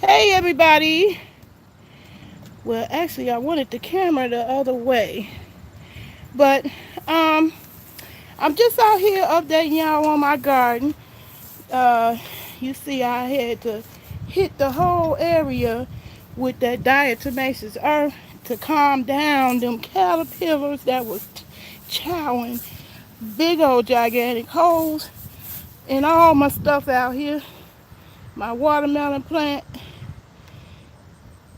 Hey everybody. Well, actually I wanted the camera the other way. But um I'm just out here updating y'all on my garden. Uh you see I had to hit the whole area with that diatomaceous earth to calm down them caterpillars that was chowing big old gigantic holes in all my stuff out here. My watermelon plant,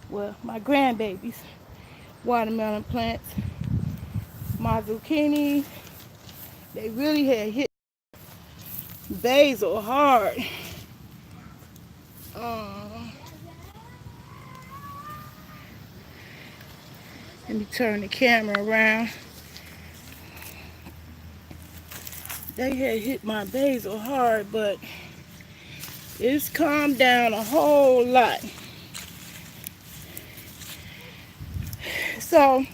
well, my grandbabies watermelon plants, my zucchini, they really had hit basil hard. Um, Let me turn the camera around. They had hit my basil hard, but it's calmed down a whole lot. So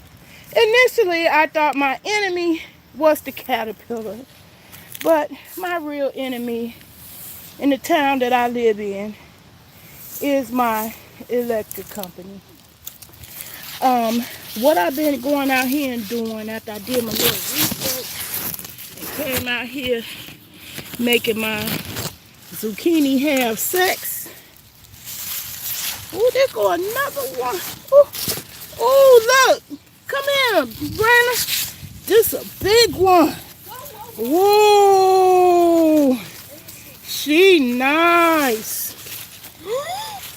initially I thought my enemy was the caterpillar, but my real enemy in the town that I live in is my electric company. Um, what I've been going out here and doing after I did my little research and came out here making my zucchini have sex. Oh, there go another one. Oh, look. Come here, Brandon. This a big one. Whoa. She nice.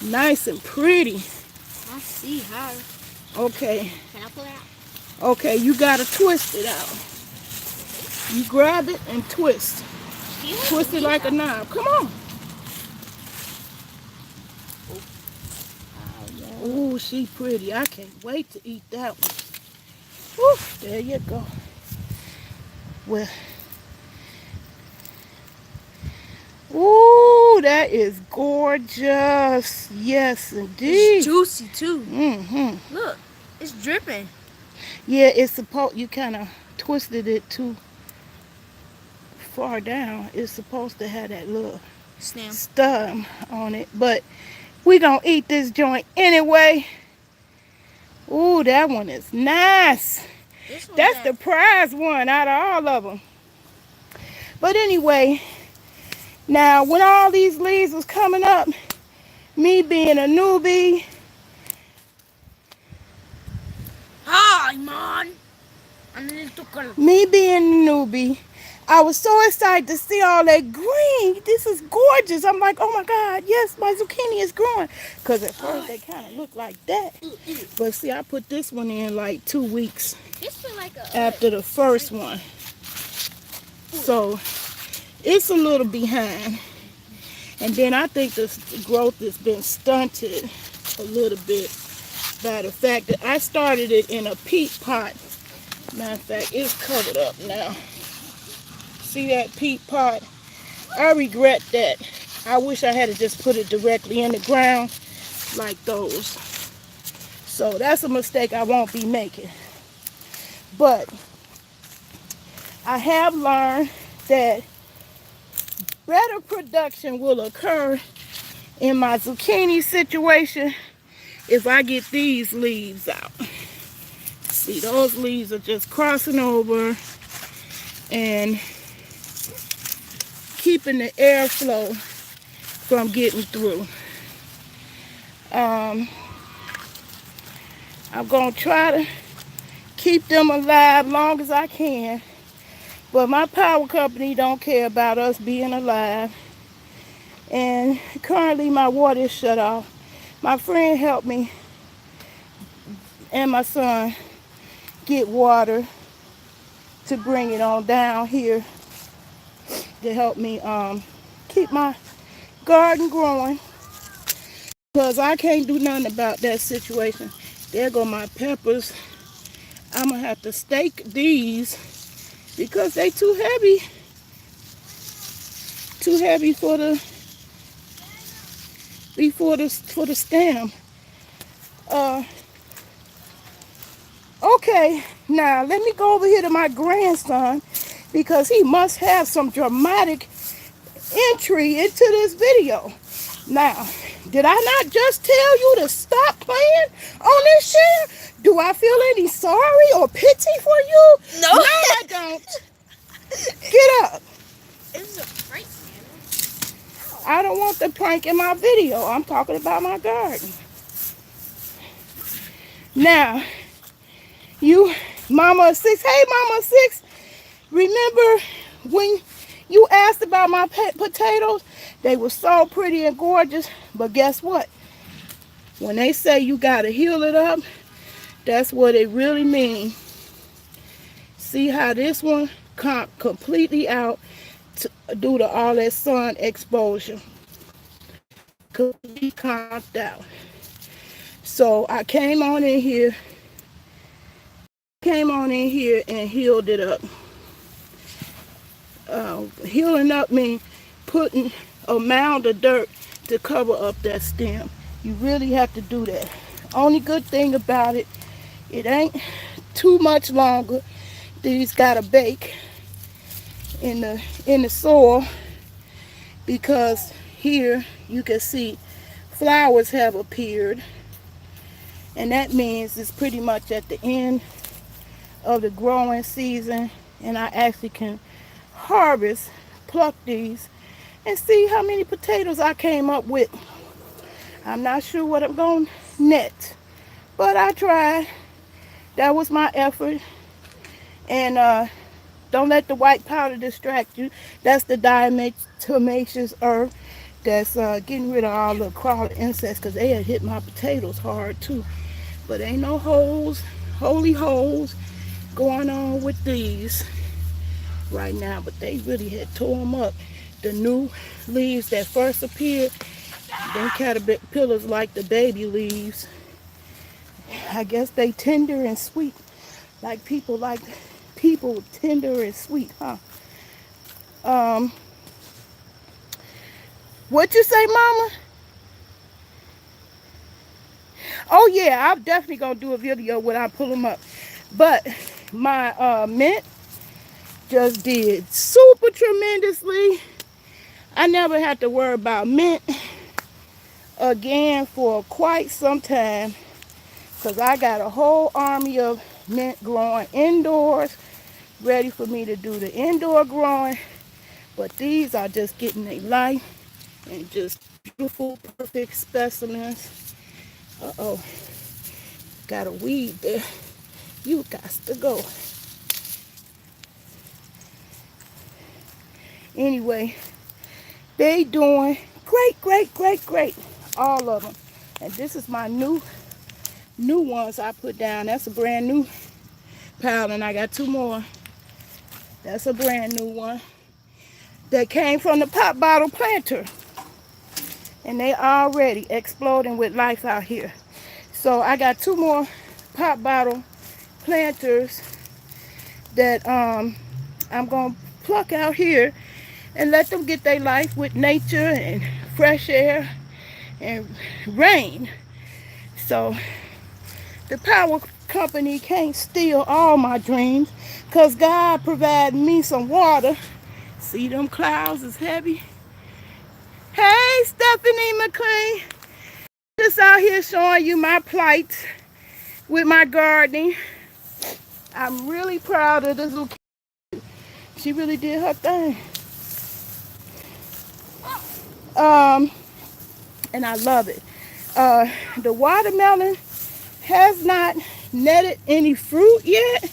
Nice and pretty. I see her. Okay. Can I pull it out? Okay, you gotta twist it out. You grab it and twist. Twist it like a knife. Come on. Oh, she pretty. I can't wait to eat that one. Woo, there you go. Well, ooh, that is gorgeous. Yes, indeed. It's juicy too. Mm-hmm. Look, it's dripping. Yeah, it's supposed, you kind of twisted it too far down. It's supposed to have that little stem on it, but we gonna eat this joint anyway. Ooh, that one is nice. That's the prize one out of all of them. But anyway, now when all these leaves was coming up, me being a newbie, Hi, man. me being a newbie, I was so excited to see all that green. This is gorgeous. I'm like, oh my God, yes, my zucchini is growing. Because at first they kind of look like that. But see, I put this one in like 2 weeks after the first one. So it's a little behind. And then I think the growth has been stunted a little bit by the fact that I started it in a peat pot. Matter of fact, it's covered up now. See that peat pot? I regret that. I wish I had just put it directly in the ground like those. So that's a mistake I won't be making. But I have learned that better production will occur in my zucchini situation if I get these leaves out. See, those leaves are just crossing over and keeping the airflow from getting through. I'm going to try to keep them alive long as I can. But my power company don't care about us being alive. And currently my water is shut off. My friend helped me and my son get water to bring it on down here to help me keep my garden growing, because I can't do nothing about that situation. There go my peppers. I'm gonna have to stake these because they too heavy for the stem. Okay, now let me go over here to my grandson, because he must have some dramatic entry into this video. Now, did I not just tell you to stop playing on this chair? Do I feel any sorry or pity for you? No. No, I don't. Get up. It's a prank, man. I don't want the prank in my video. I'm talking about my garden. Now, you, Mama of Six. Hey, Mama of Six. Remember when you asked about my potatoes? They were so pretty and gorgeous. But guess what? When they say you got to heal it up, that's what it really means. See how this one come completely out due to all that sun exposure. Completely conked out. So I came on in here and healed it up. Healing up means putting a mound of dirt to cover up that stem. You really have to do that. Only good thing about it, it ain't too much longer. These gotta bake in the soil, because here you can see flowers have appeared, and that means it's pretty much at the end of the growing season, and I actually can pluck these and see how many potatoes I came up with. I'm not sure what I'm going to net, but I tried. That was my effort. And don't let the white powder distract you. That's the diatomaceous earth that's getting rid of all the crawling insects, because they had hit my potatoes hard too. But ain't no holy holes going on with these right now, but they really had tore them up. The new leaves that first appeared, them caterpillars like the baby leaves. I guess they tender and sweet, like people tender and sweet, huh? What you say, Mama? Oh yeah, I'm definitely gonna do a video when I pull them up. But my mint just did super tremendously. I never had to worry about mint again for quite some time, because I got a whole army of mint growing indoors, ready for me to do the indoor growing. But these are just getting a life, and just beautiful, perfect specimens. Uh-oh, got a weed there. You got to go. Anyway, they doing great, all of them. And this is my new ones I put down. That's a brand new pile, and I got two more. That's a brand new one that came from the pop bottle planter, and they already exploding with life out here. So I got two more pop bottle planters that I'm gonna pluck out here and let them get their life with nature and fresh air and rain. So the power company can't steal all my dreams, because God provided me some water. See, them clouds is heavy. Hey, Stephanie McLean. Just out here showing you my plight with my gardening. I'm really proud of this little kid. She really did her thing. And I love it. The watermelon has not netted any fruit yet,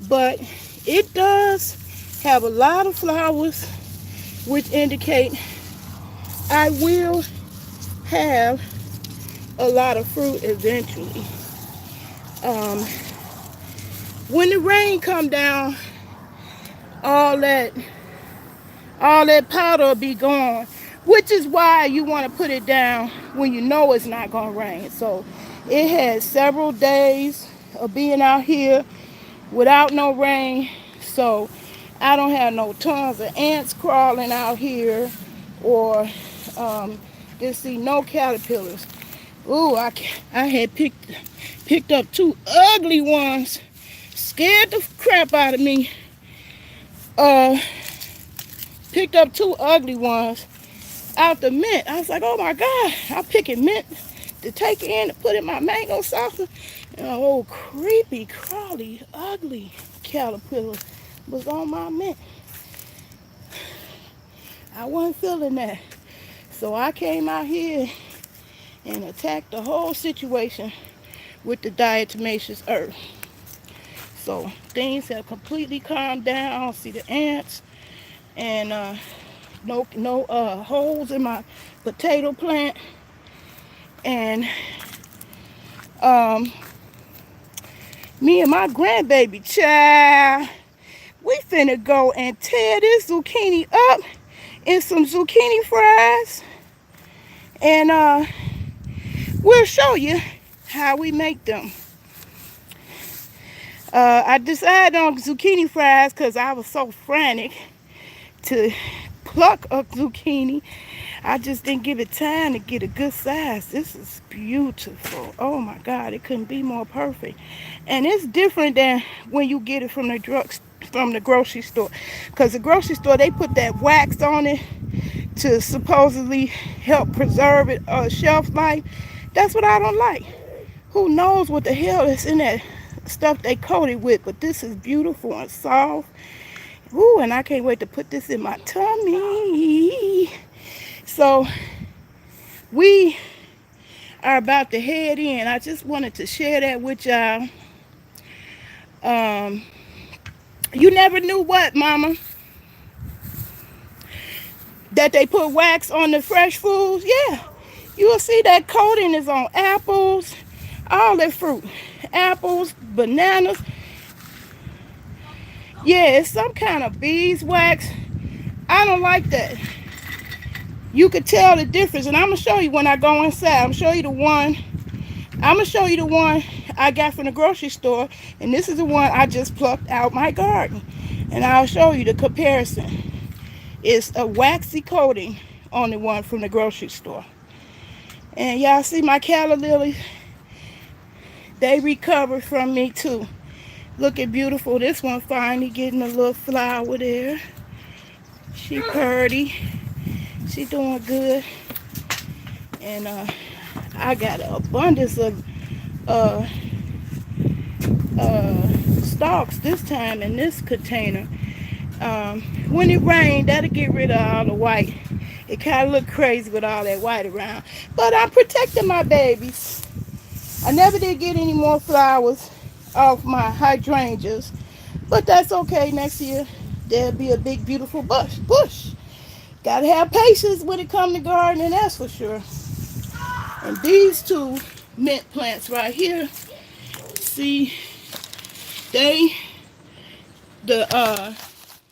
but it does have a lot of flowers, which indicate I will have a lot of fruit eventually. When the rain come down, all that powder will be gone, which is why you want to put it down when you know it's not going to rain. So it had several days of being out here without no rain, so I don't have no tons of ants crawling out here, or just see no caterpillars. Ooh, I had picked up two ugly ones, scared the crap out of me. Picked up two ugly ones. out the mint. I was like, oh my God, I'm picking mint to take in to put in my mango salsa. And a old creepy, crawly, ugly caterpillar was on my mint. I wasn't feeling that. So I came out here and attacked the whole situation with the diatomaceous earth. So things have completely calmed down. I don't see the ants and no holes in my potato plant. And me and my grandbaby child, we finna go and tear this zucchini up in some zucchini fries. And we'll show you how we make them. I decided on zucchini fries because I was so frantic to pluck a zucchini. I just didn't give it time to get a good size. This is beautiful. Oh my God, it couldn't be more perfect. And it's different than when you get it from the grocery store. Because the grocery store, they put that wax on it to supposedly help preserve it shelf life. That's what I don't like. Who knows what the hell is in that stuff they coated with, but this is beautiful and soft. Ooh, and I can't wait to put this in my tummy. So we are about to head in. I just wanted to share that with y'all. You never knew what, Mama? That they put wax on the fresh foods? Yeah. You will see that coating is on apples, all that fruit. Apples, bananas. Yeah, it's some kind of beeswax. I don't like that. You could tell the difference, and I'm gonna show you when I go inside. I'm gonna show you the one I got from the grocery store, and this is the one I just plucked out my garden. And I'll show you the comparison. It's a waxy coating on the one from the grocery store. And y'all see my calla lilies? They recovered from me too. Looking beautiful. This one finally getting a little flower there. She purty. She doing good. And I got an abundance of stalks this time in this container. When it rained, that'll get rid of all the white. It kind of look crazy with all that white around. But I'm protecting my babies. I never did get any more flowers off my hydrangeas. But that's okay. Next year, there'll be a big, beautiful bush. Gotta have patience when it comes to gardening, that's for sure. And these two mint plants right here, see, the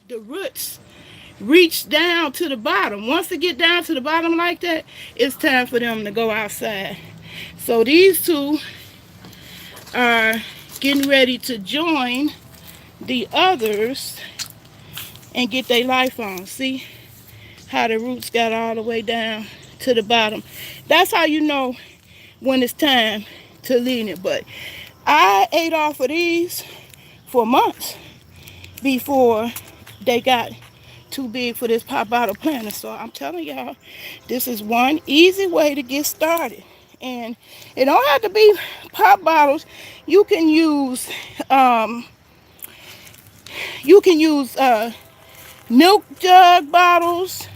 roots reach down to the bottom. Once they get down to the bottom like that, it's time for them to go outside. So these two are getting ready to join the others and get their life on. See how the roots got all the way down to the bottom. That's how you know when it's time to lean it. But I ate off of these for months before they got too big for this pop bottle planter. So I'm telling y'all, this is one easy way to get started. And it don't have to be pop bottles. You can use milk jug bottles,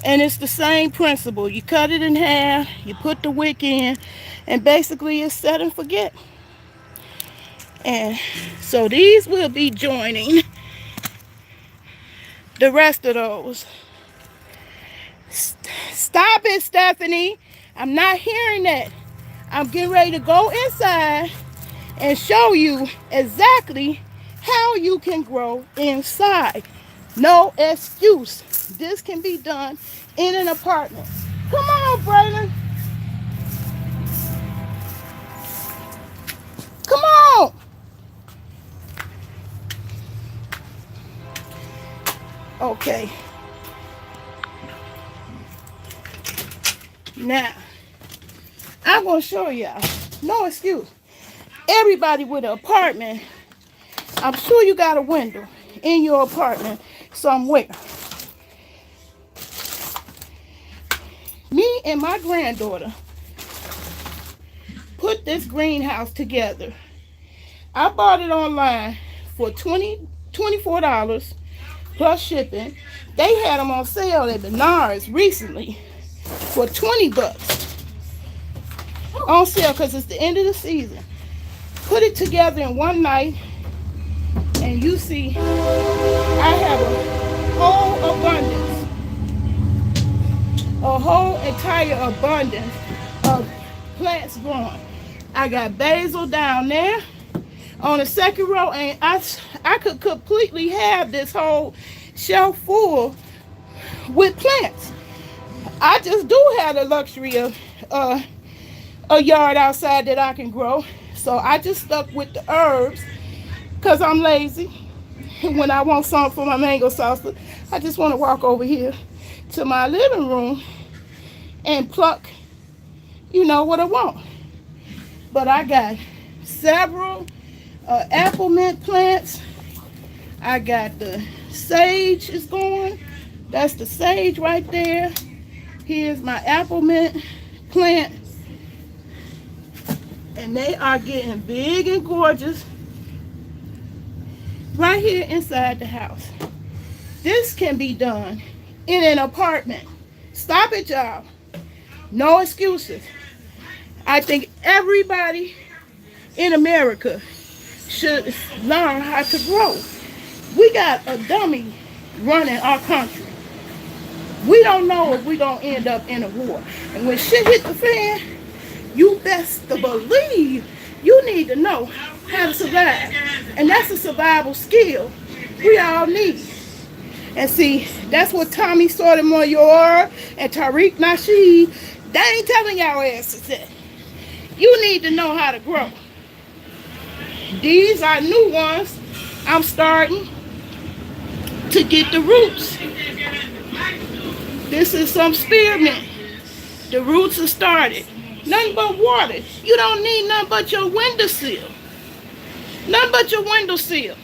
and it's the same principle. You cut it in half, you put the wick in, and basically it's set and forget. And so these will be joining the rest of those. Stop it, Stephanie. I'm not hearing that. I'm getting ready to go inside and show you exactly how you can grow inside. No excuse. This can be done in an apartment. Come on, Braylon. Come on. Okay. Now, I'm going to show y'all. No excuse. Everybody with an apartment, I'm sure you got a window in your apartment somewhere. and my granddaughter put this greenhouse together. I bought it online for $24 plus shipping. They had them on sale at Menards recently for 20 bucks on sale because it's the end of the season. Put it together in one night, and you see I have a whole abundance, a whole entire abundance of plants growing. I got basil down there on the second row, and I could completely have this whole shelf full with plants. I just do have the luxury of a yard outside that I can grow, so I just stuck with the herbs because I'm lazy. When I want something for my mango salsa, I just want to walk over here to my living room and pluck, you know, what I want. But I got several apple mint plants. I got the sage is going. That's the sage right there. Here's my apple mint plant. And they are getting big and gorgeous right here inside the house. This can be done in an apartment. Stop it, y'all. No excuses. I think everybody in America should learn how to grow. We got a dummy running our country. We don't know if we're going to end up in a war. And when shit hit the fan, you best to believe you need to know how to survive. And that's a survival skill we all need. And see, that's what Tommy Sotomayor and Tariq Nasheed, they ain't telling y'all asses that. You need to know how to grow. These are new ones. I'm starting to get the roots. This is some spearmint. The roots are started. Nothing but water. You don't need nothing but your windowsill. Nothing but your windowsill.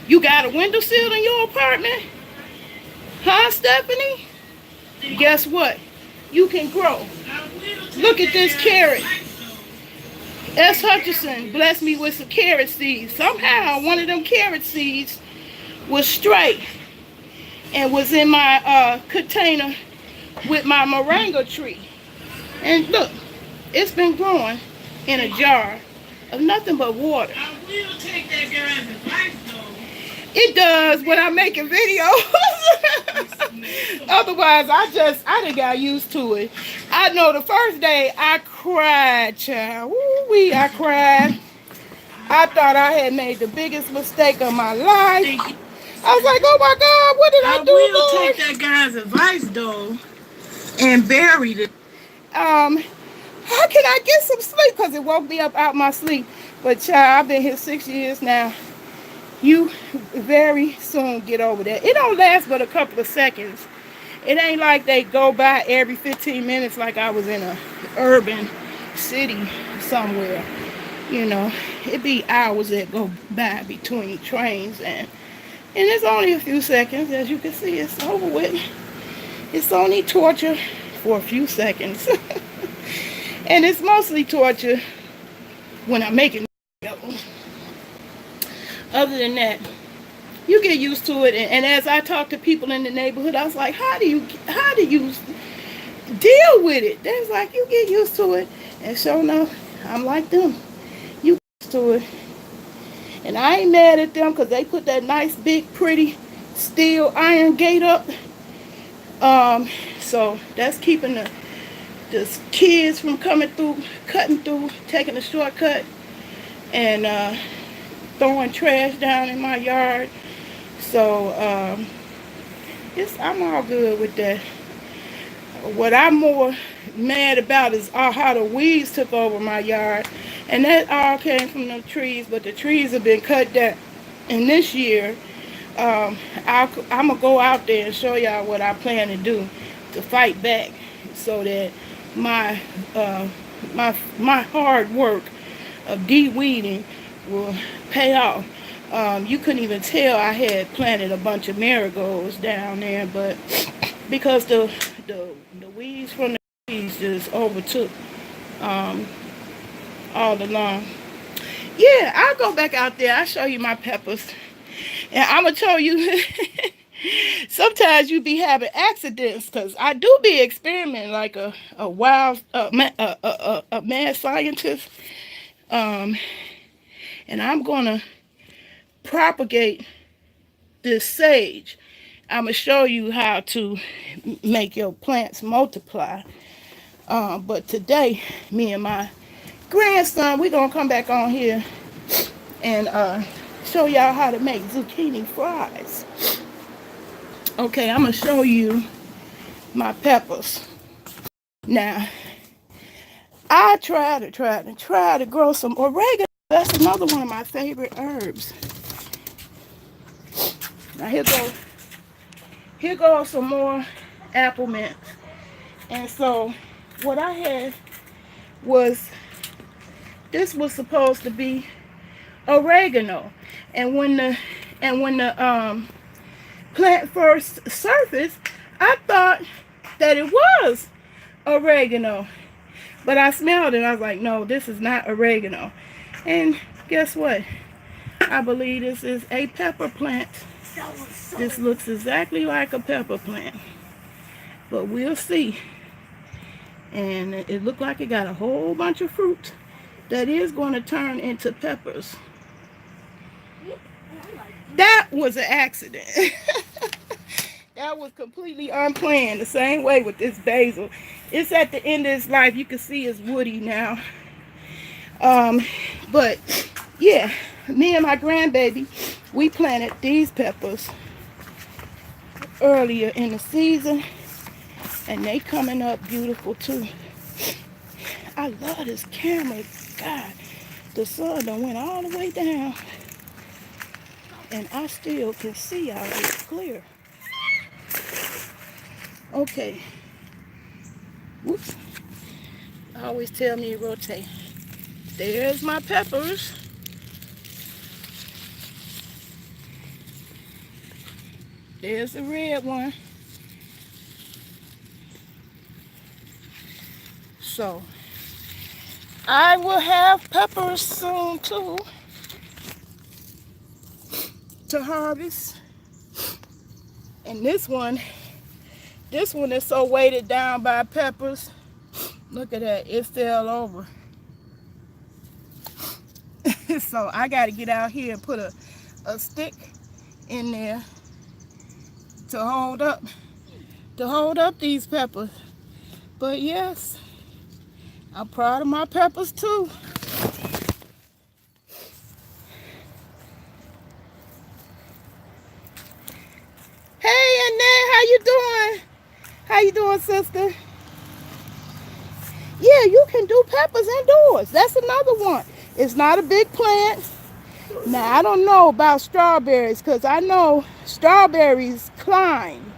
You got a windowsill in your apartment? Huh, Stephanie? Guess what? You can grow. Look at this carrot. S. Hutchinson blessed me with some carrot seeds. Somehow one of them carrot seeds was straight and was in my container with my moringa tree. And look, it's been growing in a jar of nothing but water. I will take that girl's advice though. It does when I'm making videos. Otherwise, I done got used to it. I know the first day I cried, child. Woo-wee, I cried. I thought I had made the biggest mistake of my life. I was like, oh my God, what did I do, will Lord? take that guy's advice though and bury it. How can I get some sleep? Because it woke me up out my sleep. But child, I've been here 6 years now. You very soon get over that. It don't last but a couple of seconds. It ain't like they go by every 15 minutes like I was in a urban city somewhere. You know, it be hours that go by between trains, and it's only a few seconds. As you can see, it's over with. It's only torture for a few seconds. And it's mostly torture when I'm making videos. Other than that, you get used to it. And as I talk to people in the neighborhood, I was like, how do you deal with it? They was like, you get used to it. And so no, I'm like them. You get used to it. And I ain't mad at them because they put that nice, big, pretty steel iron gate up. So that's keeping the kids from coming through, cutting through, taking a shortcut, and throwing trash down in my yard. So I'm all good with that. What I'm more mad about is how the weeds took over my yard, and that all came from the trees. But the trees have been cut down, and this year I'm gonna go out there and show y'all what I plan to do to fight back, so that my hard work of de-weeding will pay off. You couldn't even tell I had planted a bunch of marigolds down there, but because the weeds from the trees bees just overtook all the lawn. Yeah, I'll go back out there. I'll show you my peppers. And I'm going to tell you, sometimes you be having accidents because I do be experimenting like a wild, a mad scientist. And I'm going to propagate this sage. I'm going to show you how to make your plants multiply. But today, me and my grandson, we're going to come back on here and show y'all how to make zucchini fries. Okay, I'm going to show you my peppers. Now, I try to grow some oregano. That's another one of my favorite herbs. Now, here goes some more apple mint. And so, what I had was, this was supposed to be oregano. And when the plant first surfaced, I thought that it was oregano. But I smelled it. I was like, no, this is not oregano. And guess what? I believe this is a pepper plant. This looks exactly like a pepper plant. But we'll see. And it looked like it got a whole bunch of fruit that is going to turn into peppers. That was an accident. That was completely unplanned. The same way with this basil. It's at the end of its life. You can see it's woody now. But yeah, me and my grandbaby, we planted these peppers earlier in the season, and they coming up beautiful too. I love this camera. God, the sun done went all the way down, and I still can see out here clear. Okay. Whoops. I always tell me to rotate. There's my peppers. There's the red one. So, I will have peppers soon too to harvest. And this one is so weighted down by peppers. Look at that, it fell over. So I got to get out here and put a stick in there to hold up these peppers. But yes, I'm proud of my peppers too. Hey Annette, how you doing? How you doing, sister? Yeah, you can do peppers indoors. That's another one. It's not a big plant. Now, I don't know about strawberries because I know strawberries climb.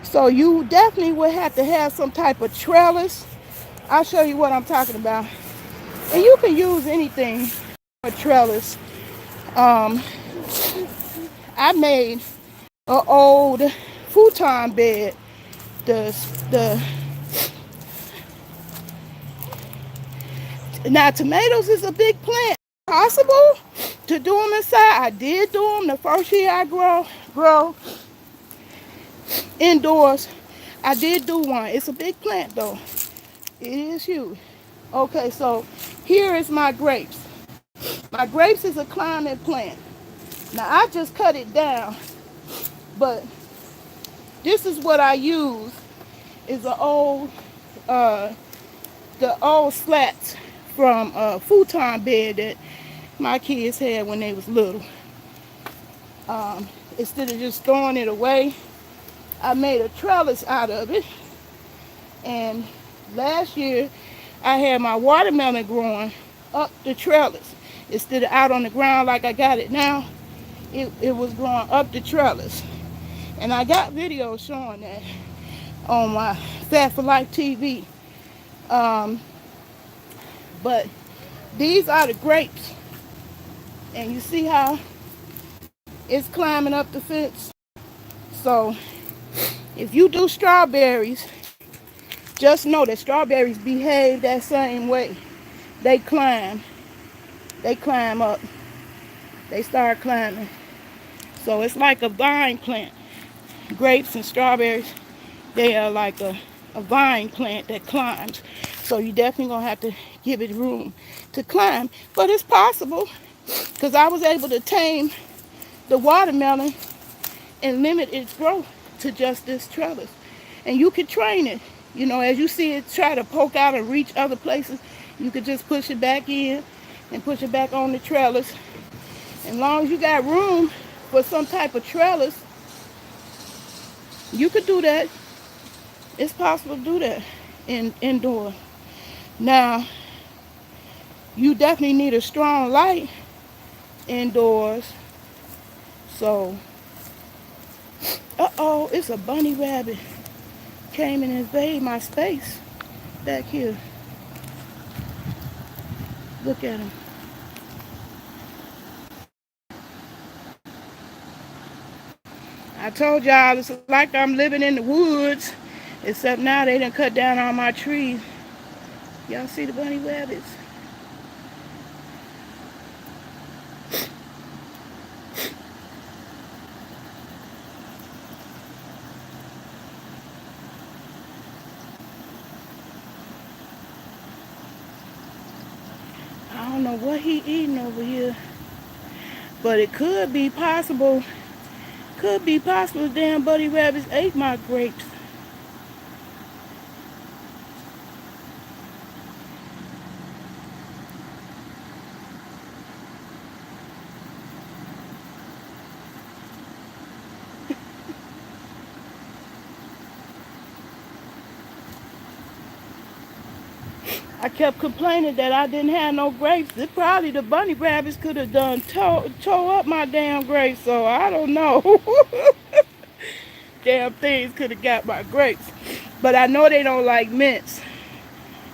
So you definitely would have to have some type of trellis. I'll show you what I'm talking about. And you can use anything for trellis. I made an old futon bed. Now, tomatoes is a big plant. Possible to do them inside. I did do them the first year I grow indoors. I did do one. It's a big plant though. It is huge. Okay, so here is my grapes. My grapes is a climbing plant. Now I just cut it down, but this is what I use. Is an old the old slats from a futon bed that my kids had when they was little. Instead of just throwing it away, I made a trellis out of it. And last year, I had my watermelon growing up the trellis. Instead of out on the ground like I got it now, it was growing up the trellis. And I got videos showing that on my Fat for Life TV. But these are the grapes. And you see how it's climbing up the fence? So if you do strawberries, just know that strawberries behave that same way. They climb. They climb up. They start climbing. So it's like a vine plant. Grapes and strawberries, they are like a vine plant that climbs. So you definitely gonna have to give it room to climb. But it's possible, because I was able to tame the watermelon and limit its growth to just this trellis. And you could train it. You know, as you see it try to poke out and reach other places, you could just push it back in and push it back on the trellis. And as long as you got room for some type of trellis, you could do that. It's possible to do that indoor. Now, you definitely need a strong light indoors. So, uh-oh, it's a bunny rabbit. Came and invaded my space back here. Look at him. I told y'all it's like I'm living in the woods, except now they done cut down all my trees. Y'all see the bunny rabbits? I don't know what he eating over here, but it could be possible. Could be possible damn bunny rabbits ate my grapes. I kept complaining that I didn't have no grapes. It probably the bunny rabbits could have done tore up my damn grapes, so I don't know. Damn things could have got my grapes. But I know they don't like mints.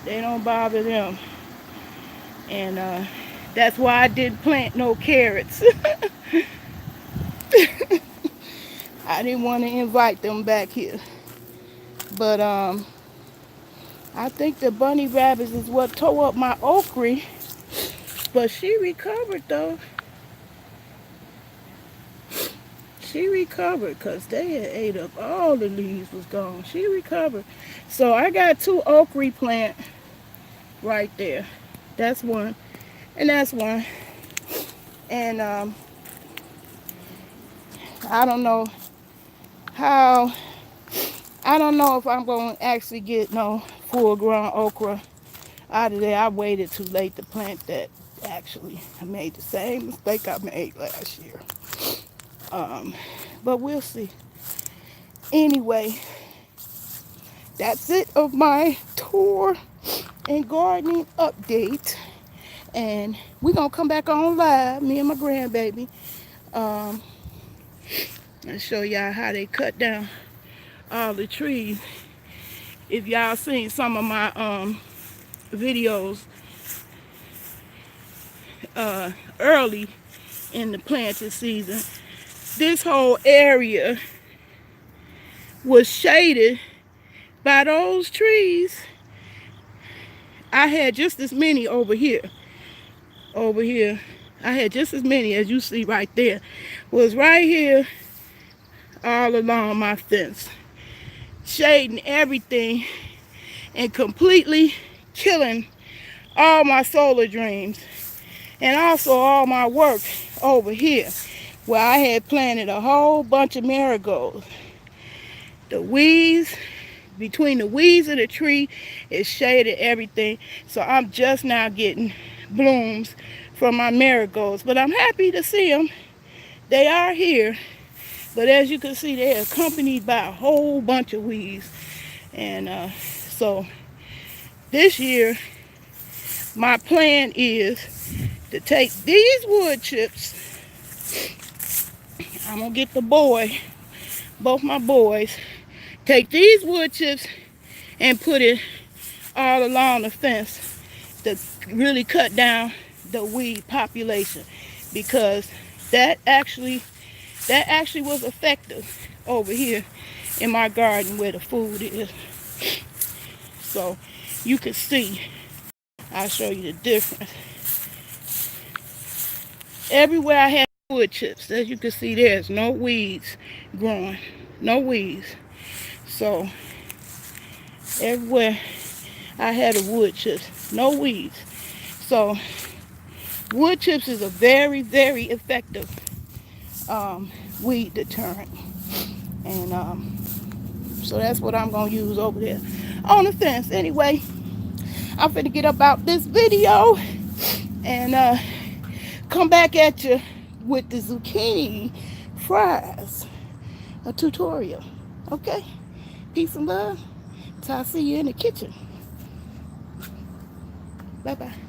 They don't bother them. And that's why I didn't plant no carrots. I didn't want to invite them back here. But I think the bunny rabbits is what tore up my okra. But she recovered though. She recovered because they had ate up all the leaves was gone. She recovered. So I got 2 okra plant right there. That's one. And that's one. And I don't know how, I don't know if I'm going to actually get no full grown okra out of there. I waited too late to plant that. Actually, I made the same mistake I made last year. But we'll see. Anyway, that's it of my tour and gardening update. And we're going to come back on live, me and my grandbaby. And show y'all how they cut down all the trees. If y'all seen some of my videos early in the planting season, this whole area was shaded by those trees. I had just as many over here. I had just as many as you see right there. Was right here all along my fence, shading everything and completely killing all my solar dreams and also all my work over here where I had planted a whole bunch of marigolds. The weeds, between the weeds of the tree, it shaded everything. So I'm just now getting blooms from my marigolds. But I'm happy to see them. They are here. But as you can see, they're accompanied by a whole bunch of weeds. And so this year, my plan is to take these wood chips. I'm going to get both my boys, take these wood chips and put it all along the fence to really cut down the weed population, because that actually was effective over here in my garden where the food is. so you can see. I'll show you the difference. Everywhere I had wood chips, as you can see, there's no weeds growing. No weeds. So everywhere I had the wood chips, no weeds. So wood chips is a very, very effective weed deterrent. And so that's what I'm going to use over there on the fence. Anyway, I'm finna get up out this video and come back at you with the zucchini fries, a tutorial. Okay? Peace and love. Till I see you in the kitchen. Bye-bye.